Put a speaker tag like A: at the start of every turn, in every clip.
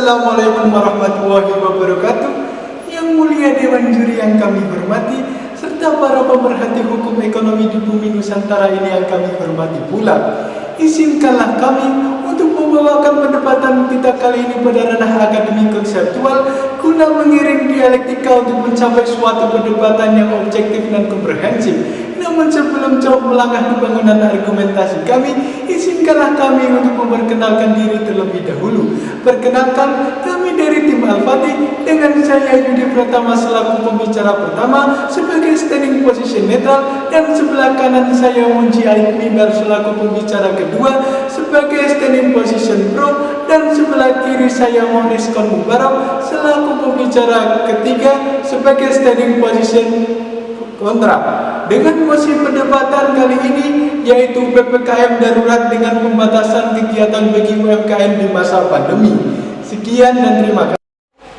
A: Assalamualaikum warahmatullahi wabarakatuh. Yang mulia Dewan Juri yang kami hormati, serta para pemerhati hukum ekonomi di bumi Nusantara ini yang kami hormati pula. Izinkanlah kami untuk membawakan perdebatan kita kali ini pada ranah akademik konseptual guna mengiring dialektika untuk mencapai suatu perdebatan yang objektif dan komprehensif. Namun sebelum jauh melangkah ke bangunan argumentasi kami, izinkanlah kami untuk memperkenalkan diri terlebih dahulu. Perkenalkan, kami dari tim Al-Fatih dengan saya Yudi Pratama selaku pembicara pertama sebagai standing position netral, dan sebelah kanan saya Munji Aik Mimbar selaku pembicara kedua sebagai standing position pro, dan sebelah kiri saya Maurice Kon Mubarak selaku pembicara ketiga sebagai standing position kontra. Dengan mosi perdebatan kali ini yaitu PPKM darurat dengan pembatasan kegiatan bagi UMKM di masa pandemi. Sekian dan terima kasih.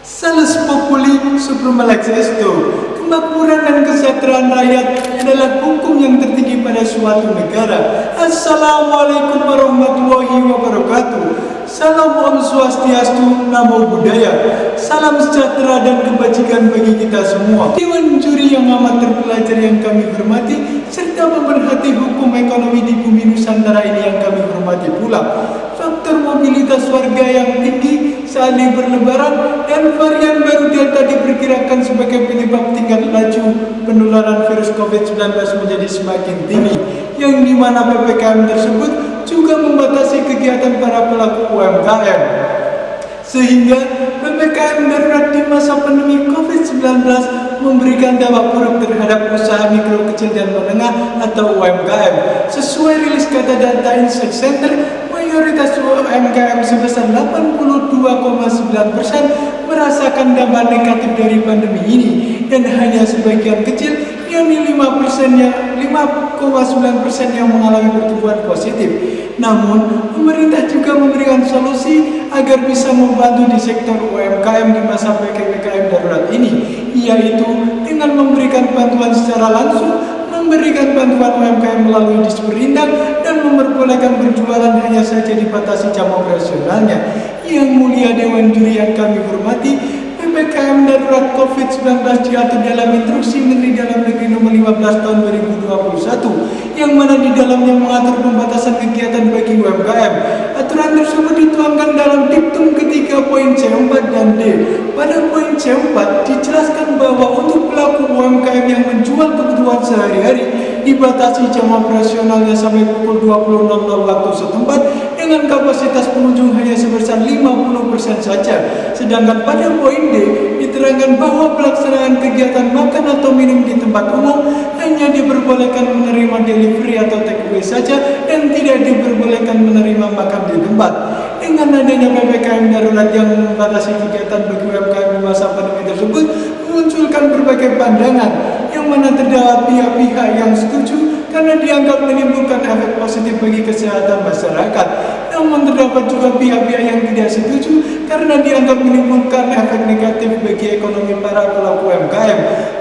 A: Salus populi suprema lex esto. Kemakmuran dan kesejahteraan rakyat adalah hukum yang tertinggi pada suatu negara. Assalamualaikum warahmatullahi wabarakatuh. Salam Om Swastiastu, Namo Buddhaya. Salam sejahtera dan kebajikan bagi kita semua. Dewan juri yang amat terpelajar yang kami hormati, serta pemerhati hukum ekonomi di bumi Nusantara ini yang kami hormati pula. Faktor mobilitas warga yang tinggi saat libur lebaran dan varian baru Delta diperkirakan sebagai penyebab tingkat laju penularan virus COVID-19 menjadi semakin tinggi, yang dimana PPKM tersebut juga membatasi kegiatan para pelaku UMKM. Sehingga PPKM darurat di masa pandemi COVID-19 memberikan dampak buruk terhadap usaha mikro, kecil, dan menengah atau UMKM. Sesuai rilis data Insight Center, mayoritas UMKM sebesar 82,9% merasakan dampak negatif dari pandemi ini, dan hanya sebagian kecil, yakni 5,9% yang mengalami pertumbuhan positif. Namun, pemerintah juga memberikan solusi agar bisa membantu di sektor UMKM di masa PPKM darurat ini, yaitu dengan memberikan bantuan secara langsung, memberikan bantuan UMKM melalui disperindak, dan memperbolehkan berjualan hanya saja dibatasi jam operasionalnya. Yang mulia Dewan Juri yang kami hormati, PPKM darurat COVID-19 diatur dalam Instruksi Menteri Dalam Negeri Nomor 15 Tahun 2021, yang mana di dalamnya mengatur pembatasan kegiatan bagi UMKM. Aturan tersebut dituangkan dalam diktum ketiga poin C4 dan D. Pada poin C4 dijelaskan bahwa untuk pelaku UMKM yang menjual kebutuhan sehari-hari dibatasi jam operasionalnya sampai pukul 20.00 waktu setempat, dengan kapasitas pengunjung hanya sebesar 50% saja. Sedangkan pada poin D diterangkan bahwa pelaksanaan kegiatan makan atau minum di tempat umum hanya diperbolehkan menerima delivery atau take away saja, dan tidak diperbolehkan menerima makan di tempat. Dengan adanya PPKM darurat yang membatasi kegiatan bagi UMKM di masa pandemi tersebut, memunculkan berbagai pandangan, yang mana terdapat pihak-pihak yang setuju karena dianggap menimbulkan efek positif bagi kesehatan masyarakat. Namun terdapat juga pihak-pihak yang tidak setuju karena dianggap menimbulkan efek negatif bagi ekonomi para pelaku UMKM.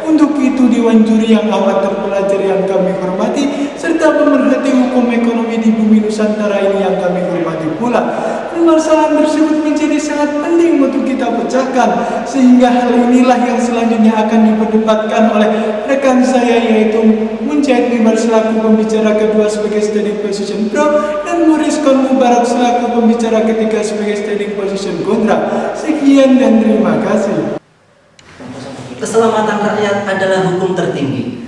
A: Untuk itu, Dewan Juri yang amat terpelajar yang kami hormati, serta pemerhati hukum ekonomi di bumi Nusantara ini yang kami hormati pula, permasalahan tersebut menjadi sangat penting untuk kita pecahkan, sehingga hal inilah yang selanjutnya akan diperdebatkan oleh rekan saya, yaitu Munji Aik Mimbar selaku pembicara kedua sebagai standing position pro, dan Maurice Kon Mubarak selaku pembicara ketiga sebagai standing position kontra. Sekian dan terima kasih.
B: Keselamatan rakyat adalah hukum tertinggi.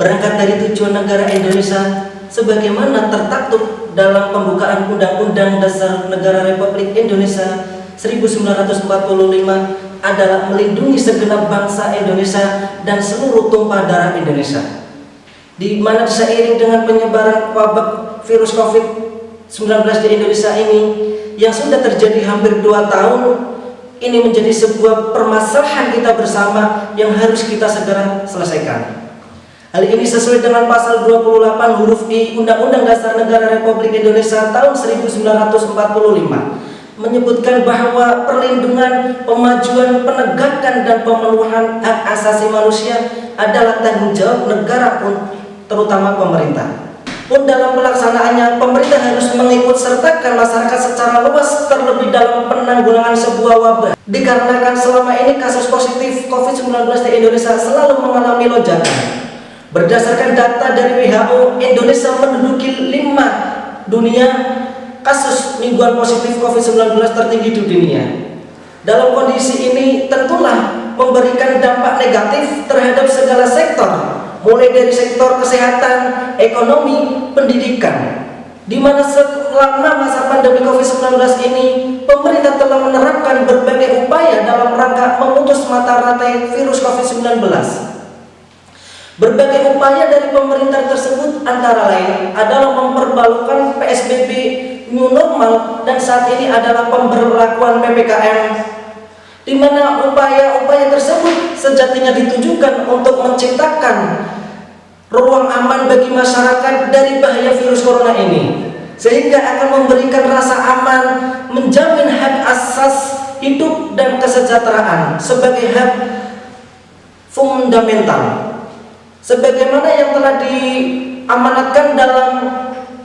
B: Berangkat dari tujuan negara Indonesia sebagaimana tertaktub dalam pembukaan Undang-Undang Dasar Negara Republik Indonesia 1945 adalah melindungi segenap bangsa Indonesia dan seluruh tumpah darah Indonesia, di mana seiring dengan penyebaran wabah virus COVID-19 di Indonesia ini yang sudah terjadi hampir 2 tahun, ini menjadi sebuah permasalahan kita bersama yang harus kita segera selesaikan. Hal ini sesuai dengan pasal 28 huruf I Undang-Undang Dasar Negara Republik Indonesia tahun 1945, menyebutkan bahwa perlindungan, pemajuan, penegakan, dan pemenuhan hak asasi manusia adalah tanggung jawab negara, terutama pemerintah. pun dalam pelaksanaannya pemerintah harus mengikut sertakan masyarakat secara luas terlebih dalam penanggulangan sebuah wabah. Dikarenakan selama ini kasus positif COVID-19 di Indonesia selalu mengalami lonjakan. Berdasarkan data dari WHO, Indonesia menduduki 5 dunia kasus mingguan positif COVID-19 tertinggi di dunia. Dalam kondisi ini tentulah memberikan dampak negatif terhadap segala sektor, mulai dari sektor kesehatan, ekonomi, pendidikan, di mana selama masa pandemi COVID-19 ini pemerintah telah menerapkan berbagai upaya dalam rangka memutus mata rantai virus COVID-19. Berbagai upaya dari pemerintah tersebut antara lain adalah memperbalukan PSBB new normal dan saat ini adalah pemberlakuan PPKM, di mana upaya-upaya tersebut sejatinya ditujukan untuk menciptakan ruang aman bagi masyarakat dari bahaya virus corona ini, sehingga akan memberikan rasa aman, menjamin hak asas hidup dan kesejahteraan sebagai hak fundamental, sebagaimana yang telah diamanatkan dalam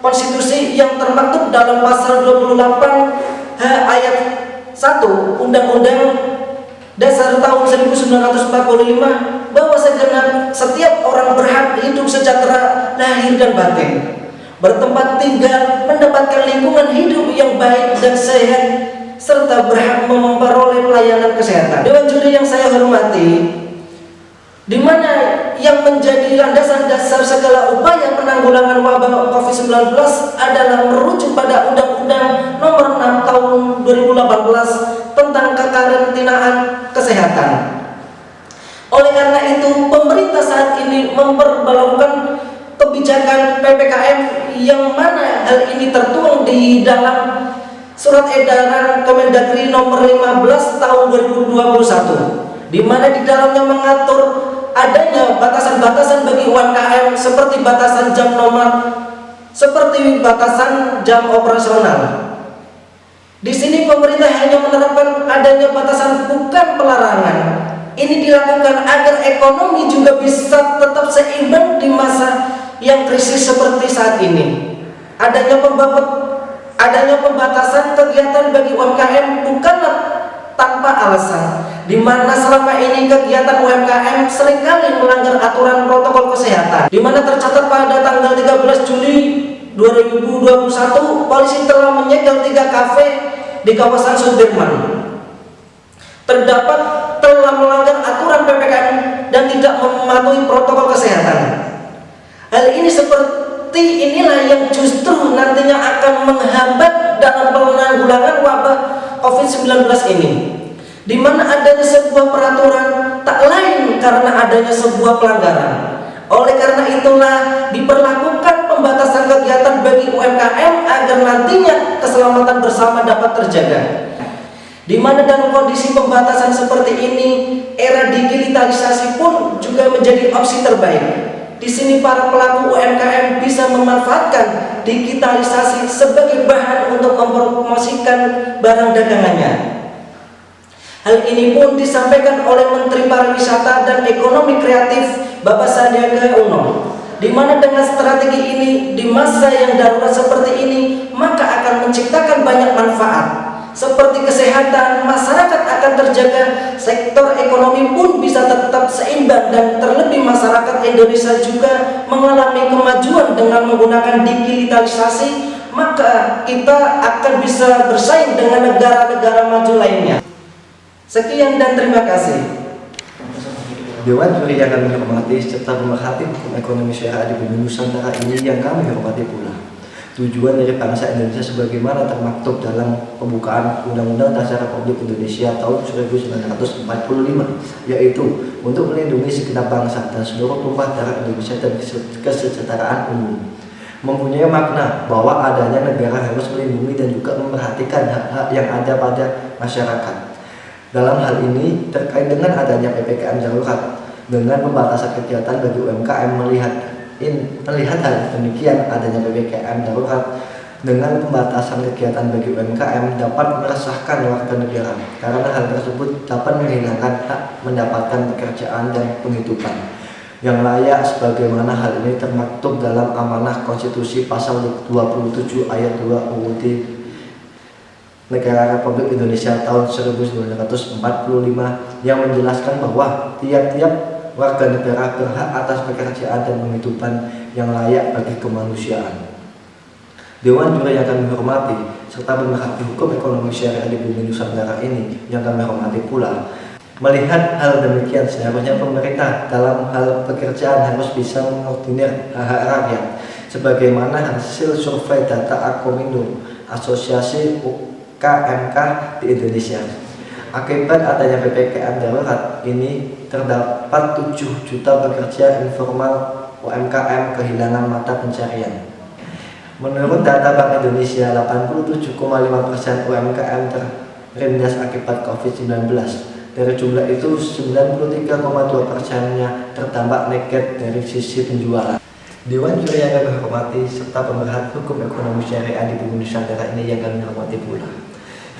B: konstitusi yang termaktub dalam pasal 28 H ayat 1 Undang-Undang Dasar tahun 1945, bahwa setiap orang berhak hidup sejahtera lahir dan batin, bertempat tinggal, mendapatkan lingkungan hidup yang baik dan sehat, serta berhak memperoleh pelayanan kesehatan. Dewan juri yang saya hormati, di mana yang menjadi landasan dasar segala upaya penanggulangan wabah COVID-19 adalah merujuk pada Undang-Undang Nomor 6 Tahun 2018 tentang kekarantinaan kesehatan. Oleh karena itu, pemerintah saat ini memperlakukan kebijakan PPKM yang mana hal ini tertuang di dalam Surat Edaran Kemendagri Nomor 15 Tahun 2021, di mana di dalamnya mengatur adanya batasan-batasan bagi UMKM seperti batasan jam operasional. Di sini pemerintah hanya menerapkan adanya batasan, bukan pelarangan. Ini dilakukan agar ekonomi juga bisa tetap seimbang di masa yang krisis seperti saat ini. Adanya pembatasan kegiatan bagi UMKM bukanlah tanpa alasan, di mana selama ini kegiatan UMKM seringkali melanggar aturan protokol kesehatan, di mana tercatat pada tanggal 13 Juli 2021 polisi telah menyegel 3 kafe di kawasan Sudirman. Terdapat telah melanggar aturan PPKM dan tidak mematuhi protokol kesehatan. Hal ini seperti inilah yang justru nantinya akan menghambat dalam penanggulangan wabah COVID-19 ini, di mana adanya sebuah peraturan tak lain karena adanya sebuah pelanggaran. Oleh karena itulah diperlakukan pembatasan kegiatan bagi UMKM agar nantinya keselamatan bersama dapat terjaga. Di mana dalam kondisi pembatasan seperti ini, era digitalisasi pun juga menjadi opsi terbaik. Di sini para pelaku UMKM bisa memanfaatkan digitalisasi sebagai bahan untuk mempromosikan barang dagangannya. Hal ini pun disampaikan oleh Menteri Pariwisata dan Ekonomi Kreatif Bapak Sandiaga Uno, di mana dengan strategi ini di masa yang darurat seperti ini maka akan menciptakan banyak manfaat seperti kesehatan, masyarakat akan terjaga, sektor ekonomi pun bisa tetap seimbang, dan terlebih masyarakat Indonesia juga mengalami kemajuan dengan menggunakan digitalisasi, maka kita akan bisa bersaing dengan negara-negara maju lainnya. Sekian dan terima kasih.
C: Dewan juri yang kami hormati serta pemerhati hukum ekonomi syariah di Bumi Nusantara ini yang kami hormati pula. Tujuan dari bangsa Indonesia sebagaimana termaktub dalam pembukaan Undang-Undang Dasar Republik Indonesia tahun 1945, yaitu untuk melindungi segenap bangsa dan seluruh tumpah darah Indonesia dan kesejahteraan umum. Mempunyai makna bahwa adanya negara harus melindungi dan juga memperhatikan hak-hak yang ada pada masyarakat. Dalam hal ini terkait dengan adanya PPKM darurat dengan pembatasan kegiatan bagi UMKM, melihat hal demikian, adanya PPKM darurat dengan pembatasan kegiatan bagi UMKM dapat meresahkan warga negara karena hal tersebut dapat menghilangkan hak mendapatkan pekerjaan dan penghidupan. yang layak sebagaimana hal ini termaktub dalam amanah konstitusi pasal 27 ayat 2 UUD Negara Republik Indonesia tahun 1945 yang menjelaskan bahwa tiap-tiap warga negara berhak atas pekerjaan dan penghidupan yang layak bagi kemanusiaan. Dewan Juri yang kami hormati serta pemerhati hukum ekonomi syariah di bumi Nusantara ini yang kami hormati pula, melihat hal demikian, seharusnya pemerintah dalam hal pekerjaan harus bisa mengordinir hak rakyat sebagaimana hasil survei data Akomindo, Asosiasi UMKM di Indonesia. Akibat adanya PPKM darurat ini terdapat 7 juta pekerja informal UMKM kehilangan mata pencarian. Menurut data Bank Indonesia, 87,5% UMKM terlindas akibat COVID-19. Dari jumlah itu, 93,2%-nya terdampak negatif dari sisi penjualan. Dewan Juri yang kami hormati serta pemerhati hukum ekonomi syariah di bumi Nusantara ini yang kami hormati pula.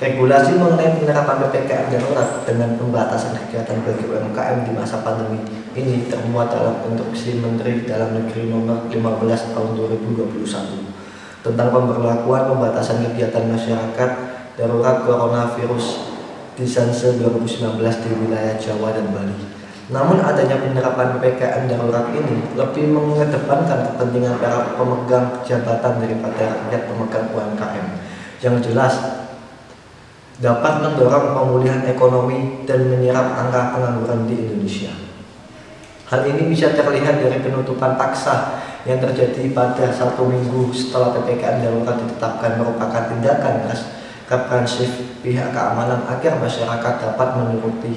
C: Regulasi mengenai penerapan PPKM darurat dengan pembatasan kegiatan bagi UMKM di masa pandemi ini termuat dalam Instruksi Menteri Dalam Negeri Nomor 15 Tahun 2021 tentang pemberlakuan pembatasan kegiatan masyarakat darurat coronavirus di Sanse 2019 di wilayah Jawa dan Bali. Namun adanya penerapan PPKM darurat ini lebih mengedepankan kepentingan para pemegang jabatan daripada rakyat pemegang UMKM yang jelas dapat mendorong pemulihan ekonomi dan menyerap angka pengangguran di Indonesia. Hal ini bisa terlihat dari penutupan paksa yang terjadi pada 1 minggu setelah PPKM darurat ditetapkan merupakan tindakan represif pihak keamanan agar masyarakat dapat menuruti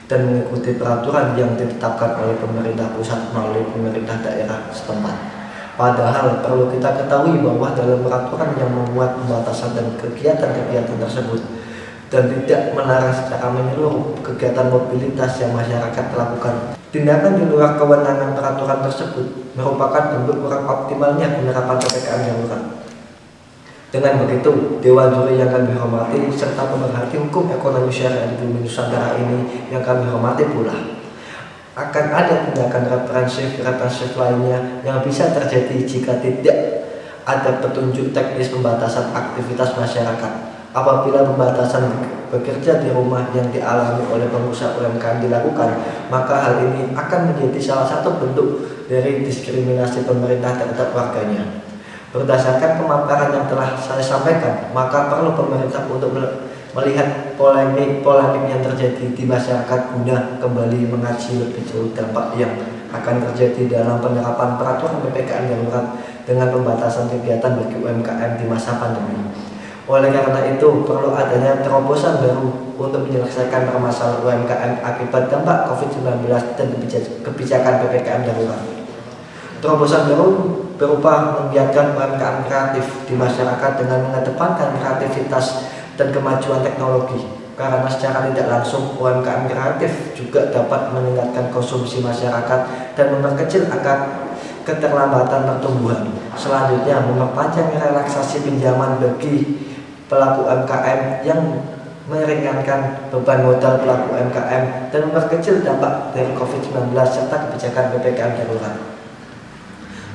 C: dan mengikuti peraturan yang ditetapkan oleh pemerintah pusat melalui pemerintah daerah setempat. Padahal perlu kita ketahui bahwa dalam peraturan yang memuat pembatasan dan kegiatan-kegiatan tersebut dan tidak melarang secara menyeluruh kegiatan mobilitas yang masyarakat lakukan. Tindakan di luar kewenangan peraturan tersebut merupakan bentuk kurang optimalnya penerapan PPKM darurat. Dengan begitu, Dewan Juri yang kami hormati serta pemerhati hukum ekonomi syariah di bumi Nusantara ini yang kami hormati pula, akan ada tindakan represif lainnya yang bisa terjadi jika tidak ada petunjuk teknis pembatasan aktivitas masyarakat. Apabila pembatasan bekerja di rumah yang dialami oleh pengusaha UMKM dilakukan, maka hal ini akan menjadi salah satu bentuk dari diskriminasi pemerintah terhadap warganya. Berdasarkan pemaparan yang telah saya sampaikan, maka perlu pemerintah untuk melihat polemik yang terjadi di masyarakat guna kembali mengkaji lebih jauh dampak yang akan terjadi dalam penerapan peraturan PPKM darurat dengan pembatasan kegiatan bagi UMKM di masa pandemi. Oleh karena itu, perlu adanya terobosan baru untuk menyelesaikan permasalahan UMKM akibat dampak COVID-19 dan kebijakan PPKM darurat. Terobosan baru berupa membiarkan UMKM kreatif di masyarakat dengan mengedepankan kreativitas dan kemajuan teknologi. Karena secara tidak langsung UMKM kreatif juga dapat meningkatkan konsumsi masyarakat dan memperkecil angka keterlambatan pertumbuhan. Selanjutnya, memperpanjang relaksasi pinjaman bagi pelaku UMKM yang meringankan beban modal pelaku UMKM dan memperkecil dampak dari COVID-19 serta kebijakan PPKM darurat.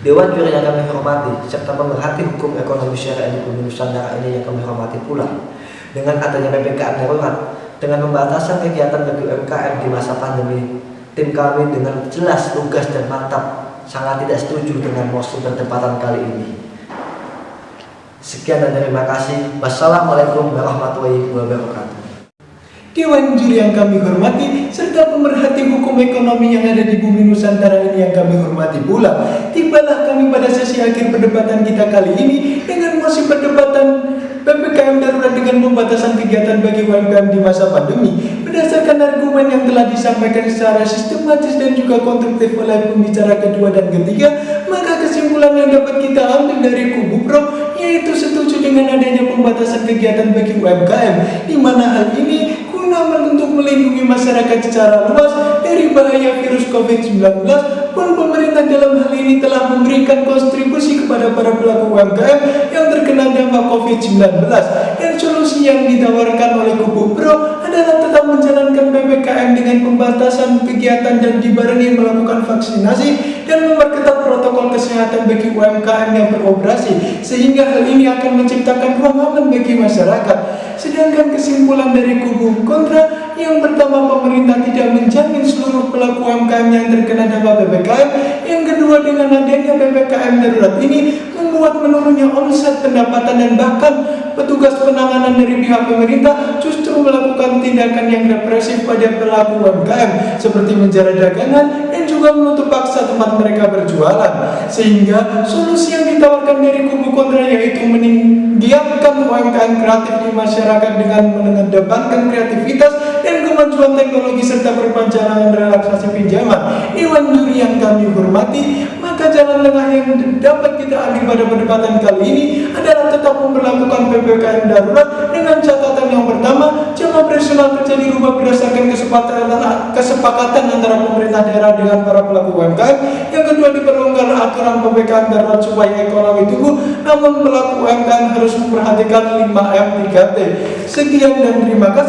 C: Dewan Juri yang kami hormati serta pemerhati hukum ekonomi syariah di bumi Nusantara ini yang kami hormati pula, dengan adanya PPKM darurat dengan pembatasan kegiatan bagi UMKM di masa pandemi, tim kami dengan jelas, lugas dan mantap sangat tidak setuju dengan mosi perdebatan kali ini. Sekian dan terima kasih. Wassalamualaikum warahmatullahi wabarakatuh.
A: Dewan Juri yang kami hormati serta pemerhati hukum ekonomi yang ada di bumi Nusantara ini yang kami hormati pula, tibalah kami pada sesi akhir perdebatan kita kali ini dengan mosi perdebatan PPKM darurat dengan pembatasan kegiatan bagi UMKM di masa pandemi. Berdasarkan argumen yang telah disampaikan secara sistematis dan juga konstruktif oleh pembicara kedua dan ketiga, maka kesimpulan yang dapat kita ambil dari kubu pro yaitu setuju dengan adanya pembatasan kegiatan bagi UMKM, di mana hal ini guna untuk melindungi masyarakat secara luas dari bahaya virus COVID-19. Pun pemerintah dalam hal ini telah memberikan kontribusi kepada para pelaku UMKM yang terkena dampak COVID-19, dan solusi yang ditawarkan oleh kubu pro adalah adalah tetap menjalankan PPKM dengan pembatasan kegiatan dan dibarengi melakukan vaksinasi dan memperketat protokol kesehatan bagi UMKM yang beroperasi, sehingga hal ini akan menciptakan ruang aman bagi masyarakat. Sedangkan kesimpulan dari kubu kontra, yang pertama, pemerintah tidak menjamin seluruh pelaku UMKM yang terkena dampak PPKM. Yang kedua, dengan adanya PPKM darurat ini membuat menurunnya omset, pendapatan, dan bahkan petugas penanganan dari pihak pemerintah justru melakukan tindakan yang represif pada pelaku UMKM seperti menjara dagangan dan juga menutup paksa tempat mereka berjualan. Sehingga solusi yang ditawarkan dari kubu kontra yaitu meninggikan UMKM kreatif di masyarakat dengan mengedepankan kreativitas dan kemajuan teknologi serta perpanjangan relaksasi pinjaman. Iwan Duri yang kami hormati, maka jalan tengah yang dapat kita ambil pada perdebatan kali ini adalah tetap memperlakukan PPKM darurat dengan catatan yang pertama, jam operasional kerja dirubah berdasarkan kesepakatan antara pemerintah daerah dengan para pelaku UMKM. Yang kedua, diperlonggar aturan PPKM darurat supaya ekonomi tumbuh, namun pelaku UMKM harus memperhatikan 5M 3T. Sekian dan terima kasih.